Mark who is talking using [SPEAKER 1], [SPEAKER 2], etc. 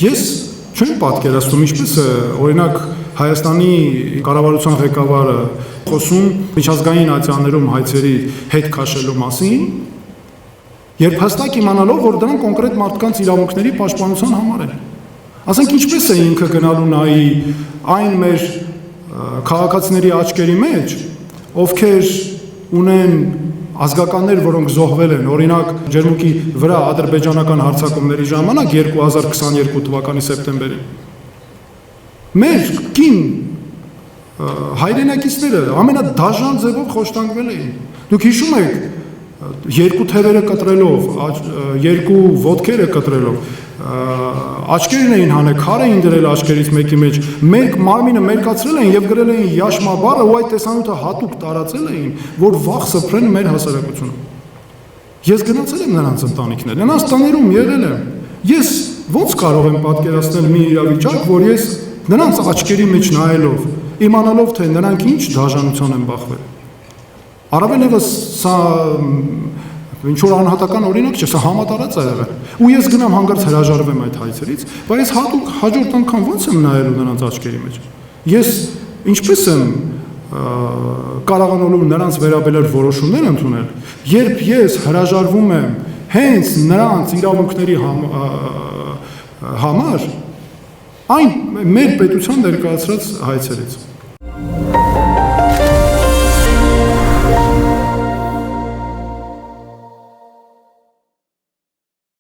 [SPEAKER 1] Ես չեմ պատկերացնում ինչպես է օրինակ Հայաստանի կառավարության ղեկավարը խոսում միջազգային ատյաններում հայցերի հետ քաշելու մասին, երբ հստակ իմանալով, որ դրանք կոնկրետ մարդկանց իրավունքների պաշտպանության համար են։ Ասենք ինչպես է ինքը գնալու նայի այն մեր քաղաքացիների աչքերի մեջ, ովքեր ունեն ազգականներ, որոնք զոհվել են, օրինակ Ջերմուկի վրա ադրբեջանական հարձակումների ժամանակ 2022 թվականի սեպտեմբերին։ Մեր կին հայրենակիցները ամենադաժան ձևով խոշտանգվել էին։ Դուք հիշում եք, երկու թևերը կտրելով, երկու ոտքերը կտրելով, աչքերն էին հանել, քար էին դրել աչքերից մեկի մեջ, մեր մարմինը մերկացրել էին եւ գրել էին Յաշմա բառը ու այդ տեսանյութը հատուկ տարածել էին, որ վաղ սփռեն մեր հասարակությունը։ Ես գնացել եմ նրանց ընտանիքներ, նրանց տաներում եղել եմ։ Ես ո՞նց կարող եմ պատկերացնել մի իրավիճակ, որ ես նրանց աչքերի մեջ նայելով, իմանալով թե նրանք ինչ դաժանության են բախվել։ Առավել եւս սա ինչ որ անհատական օրինակ չէ, սա համատարած է եղել։ Ու ես գնամ հանգարց հրաժարվեմ այդ հայցերից, բայց հատուկ հաջորդ անգամ ո՞նց եմ նայելու նրանց աչքերի մեջ։ Ես ինչպես եմ կարողանալու նրանց վերաբերել որոշումներ ընդունել, երբ ես հրաժարվում եմ հենց նրանց իրավունքների համար այն մեր պետության ներկայացրած հայցերից։